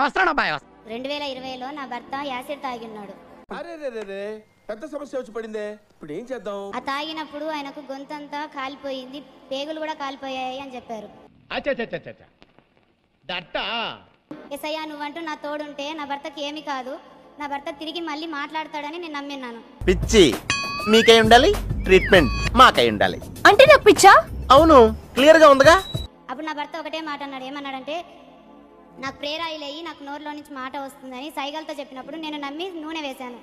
వస్తాను అబ్బాయి. 2020లో నా భర్త యాసిడ్ తాగి ఉన్నాడు. పెద్ద సమస్య వచ్చి పడిందే, ఇప్పుడు ఏం చేద్దాం? ఆ తాగినప్పుడు ఆయనకు గొంతంతా కాలిపోయింది, పేగులు కూడా కాలిపోయాయి అని చెప్పారు. ఎస్ఐయా నువ్వంటూ నా తోడుంటే నా భర్తకి ఏమి కాదు, నా భర్త తిరిగి మళ్ళీ మాట్లాడతాడని నేను నమ్మినాను. పిచ్చి మీకై ఉండాలి, ట్రీట్మెంట్ మాకై ఉండాలి. అంటే నాకు పిచ్చా? అవును, క్లియర్ గా ఉందిగా. అప్పుడు నా భర్త ఒకటే మాట అన్నాడు. ఏమన్నాడంటే, నాకు ప్రేయర్ ఆయిల్ అయ్యి నాకు నోరులో నుంచి మాట వస్తుందని సైగలతో చెప్పినప్పుడు నేను నమ్మి నూనె వేశాను.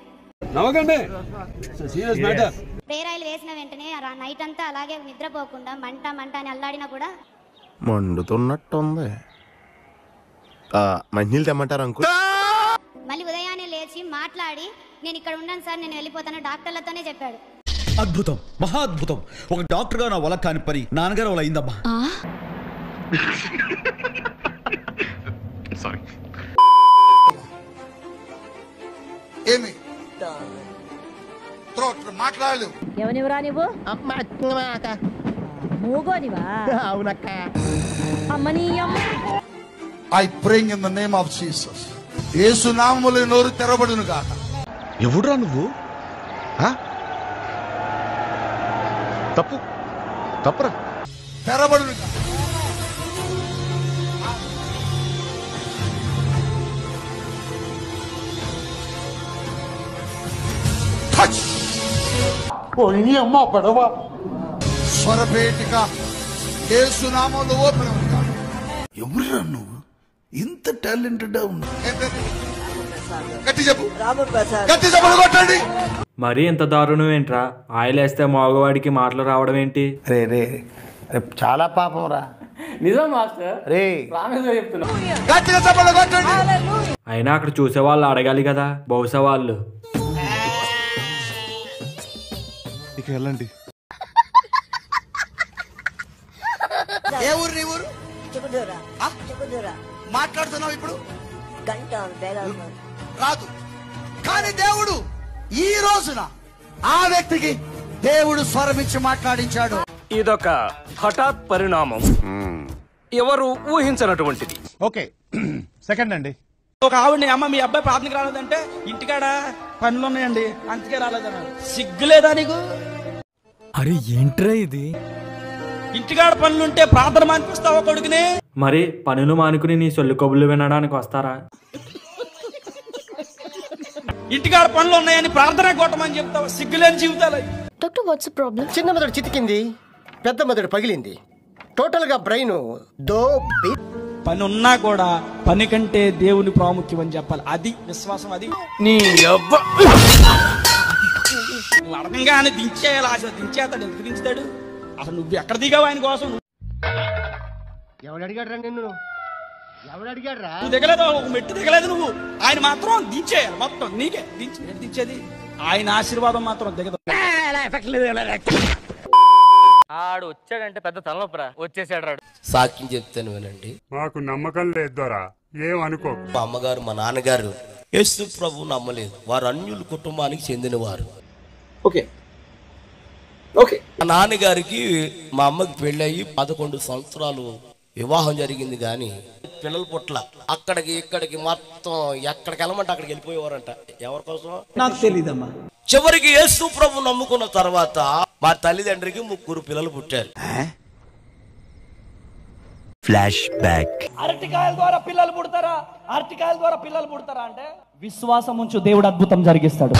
ప్రేయర్ ఆయిల్ వేసిన వెంటనే నైట్ అంతా అలాగే నిద్రపోకుండా మంట మంట అని అల్లాడినా కూడా మండుతున్నట్టుంది. మంచినీళ్ళు తెమ్మంటారు అంకుల్? మళ్ళీ ఉదయాన్నే లేచి మాట్లాడి నేను ఇక్కడ ఉన్నాను సార్, నేను వెళ్ళిపోతాను డాక్టర్లతోనే చెప్పాడు. అద్భుతం, మహా అద్భుతం. ఒక డాక్టర్ గా నా వల్ల కాని పని నాన్నగారు వల్ల అయిందమ్మా. సారీ. ఏమి మాట్లాడలేవు? ఎవనివరా నువ్వు? మూగోనివా? అవునక్క. I praying in the name of Jesus. యేసు నామములో నోరు తెరబడును గాక. ఎవడురా నువ్వు? తప్పురా. తెరబడును గాక. అమ్మా పడవ స్వరపేటిక యేసు నామములో ఓపెన్ అవును. ఎవరురా నువ్వు? ఇంత టాలెంటెడ్ ఉన్నా? గట్టి చెప్పు, గట్టి చెప్పు కొట్టండి. మరీ ఇంత దారుణం ఏంట్రా? ఆయిల్ వేస్తే మగవాడికి మాటలు రావడం ఏంటి? రే చాలా పాపం రా. నిజం మాస్టర్, రే చెప్తున్నా. గట్టిగా చెప్పండి, కొట్టండి. అయినా అక్కడ చూసే వాళ్ళు అడగాలి కదా, బహుశా వాళ్ళు. ఇక వెళ్ళండి. ఏ ఊరు నీ ఊరు? మాట్లాడుతున్నావు ఇప్పుడు రాదు, కానీ దేవుడు ఈ రోజున ఆ వ్యక్తికి దేవుడు స్వరమిచ్చి మాట్లాడించాడు. ఇదొక హఠాత్ పరిణామం, ఎవరు ఊహించినటువంటిది. ఓకే, సెకండ్ అండి. ఒక ఆవిడని, అమ్మ మీ అబ్బాయి ప్రార్థనకి రాలేదంటే ఇంటికాడ పనులు ఉన్నాయండి అందుకే రాలేదన్నాడు. సిగ్గులేదా నీకు? అరే ఏంట్రా ఇది? ఇంటికాడ పనులుంటే ప్రార్థన మానిపిస్తావా కొడుకుని? మరి పనులు మానుకుని నీ సొల్లు కబుర్లు వినడానికి వస్తారా? ఇంటికాడ పనులు ఉన్నాయని ప్రార్థన కొట్టమని చెప్తావా? సిగ్గులేని జీవితాలు. Doctor what's problem? చిన్న మెదడు చితికింది, పెద్ద మెదడు పగిలింది, టోటల్ గా బ్రెయిన్ పని ఉన్నా కూడా పని కంటే దేవుని ప్రాముఖ్యం అని చెప్పాలి. అది విశ్వాసం. అది నీ నువ్వు అడగంగానే దించేయాలి. ఆశ దించేస్తాడు. ఎందుకు దించుతాడు? అసలు నువ్వు ఎక్కడ దిగావు ఆయన కోసం? ఎవడు అడిగాడు రా నిన్ను? ఎవడు అడిగాడు రా? నువ్వు దిగలేదు, ఒక మెట్టు దిగలేదు నువ్వు. ఆయన మాత్రం దించేయాలి మొత్తం. నీకే దించేది. ఆయన ఆశీర్వాదం మాత్రం దిగదు. ఆడు వచ్చాడంటే పెద్ద తలనొప్పరా, వచ్చేసాడు రాడు. సాక్ష్యం చెప్తాను వినండి. మాకు నమ్మకం లేదోరా, ఏమనుకో. మా అమ్మగారు మా నాన్నగారు యేసు ప్రభు నమ్మలేదు. వారు అన్యుల కుటుంబానికి చెందినవారు. ఓకే. మా నాన్నగారికి మా అమ్మకి పెళ్ళయి 11 సంవత్సరాలు వివాహం జరిగింది, కానీ పిల్లల పుట్ల. అక్కడికి ఇక్కడికి మొత్తం ఎక్కడికి వెళ్ళమంటే అక్కడికి వెళ్ళిపోయేవారంట. ఎవరి కోసం నాకు తెలీదమ్మా. చివరికి యేసు ప్రభు నమ్ముకున్న తర్వాత మా తల్లిదండ్రికి 3 పిల్లలు పుట్టారు. Flash back. అరటికాయల ద్వారా పిల్లలు పుడతారా? అరటికాయల ద్వారా పిల్లలు పుడతారా అంటే విశ్వాసం ఉంచు, దేవుడు అద్భుతం జరిగిస్తాడు.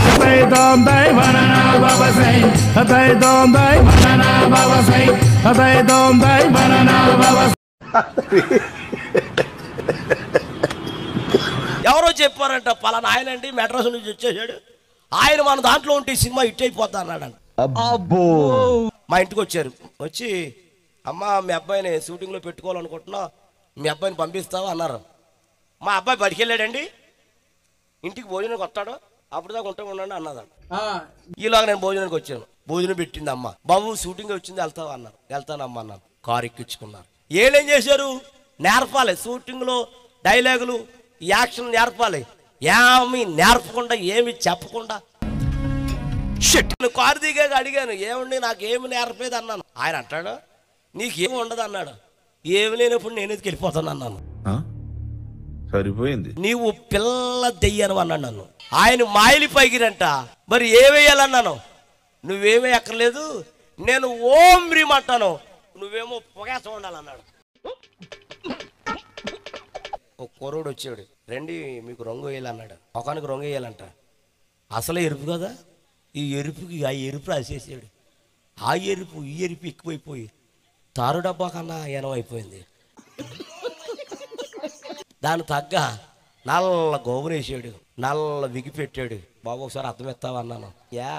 ఎవరో చెప్పారంట, పలానా ఆయన అండి మెడ్రాస్ నుంచి వచ్చేసాడు, ఆయన మన దాంట్లో ఉంటే సినిమా హిట్ అయిపోతా అన్నాడంట. మా ఇంటికి వచ్చారు. వచ్చి, అమ్మ మీ అబ్బాయిని షూటింగ్లో పెట్టుకోవాలనుకుంటున్నా, మీ అబ్బాయిని పంపిస్తావా అన్నారు. మా అబ్బాయి బడికి వెళ్ళాడండి, ఇంటికి భోజనానికి వస్తాడు, అప్పుడు దాకా ఉంటే ఉండండి అన్నదంట. ఈలాగా నేను భోజనానికి వచ్చాను. భోజనం పెట్టింది అమ్మ. బాబు షూటింగ్ వచ్చింది, వెళ్తావా అన్నారు. వెళ్తానమ్మా అన్నాను. కారు ఎక్కించుకున్నారు. ఏం చేశారు? నేర్పాలి, షూటింగ్లో డైలాగులు, యాక్షన్ నేర్పాలి. ఏమి నేర్పకుండా, ఏమి చెప్పకుండా కారు దిగాక అడిగాను, ఏమండి నాకు ఏమి నేర్పేది అన్నాను. ఆయన అంటాడు, నీకేమి ఉండదు అన్నాడు. ఏమి లేనప్పుడు నేను వెళ్ళిపోతాను అన్నాను. సరిపోయింది. నీవు పిల్ల దెయ్యను అన్నాడు నన్ను. ఆయన మాయలి పైకిరంట. మరి ఏవేయాలన్నాను? నువ్వేమీ ఎక్కర్లేదు, నేను ఓం రీమ్ అంటాను, నువ్వేమో పొగేస ఉండాలన్నాడు. ఒక కుర్రోడు వచ్చాడు, రండి మీకు రంగు వేయాలన్నాడు. ఒకనికి రంగు వేయాలంట. అసలే ఎరుపు కదా, ఈ ఎరుపుకి ఆ ఎరుపు రాసేసాడు. ఆ ఎరుపు ఈ ఎరుపు ఎక్కువైపోయి తారు డబ్బా కన్నా ఎనమైపోయింది. దాని తగ్గ నల్ల గోబునేసాడు, నల్ల విగి పెట్టాడు. బాబు ఒకసారి అర్థమెత్తావా అన్నాను.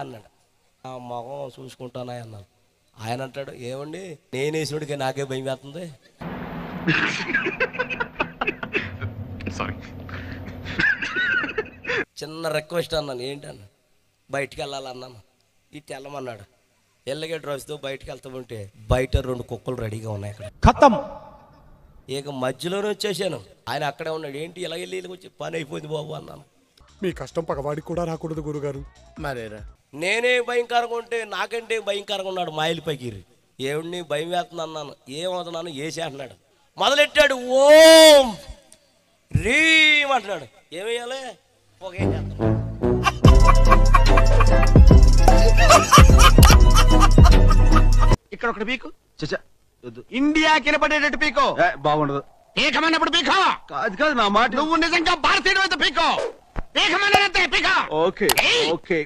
అన్నాడు. ఆ మొహం చూసుకుంటానా అన్నాను. ఆయన అంటాడు, ఏమండి నేను వేసినోడికి నాకే భయం వేస్తుంది. చిన్న రిక్వెస్ట్ అన్నాను. ఏంటన్నా? బయటికి వెళ్ళాలన్నాను. ఇటు వెళ్ళమన్నాడు. ఎల్లగే డ్రెస్తో బయటికి వెళ్తామంటే బయట 2 కుక్కలు రెడీగా ఉన్నాయి అక్కడ. ఖతం. ఇక మధ్యలోనే వచ్చేసాను. ఆయన అక్కడే ఉన్నాడు. ఏంటి ఇలా వెళ్ళి వచ్చి పని అయిపోయింది బాబు అన్నాను. మీ కష్టం పగవాడికి కూడా రాకూడదు గురుగారు. మరేరా నేనే భయంకరంగా ఉంటే నాకంటే భయంకరంగా ఉన్నాడు మాయలి పైకిరి. ఏమిడిని భయం వేస్తుంది అన్నాను. ఏమవుతున్నాను ఏసే అంటున్నాడు. మొదలెట్టాడు ఓం రీమ్ అంటున్నాడు. ఏమేయాలి? పొగేసేస్తున్నాడు. ఇక్కడ ఒకటి పీకు. ఇండియా కినపడేటట్టు పీకో. బాగుండదు. పీకమన్నప్పుడు పీకో. కాదు కాదు నా మాట. నువ్వు నిజంగా భారతీయుడు అయితే పీకో. పీకమన్నంతే పీకో. Okay okay.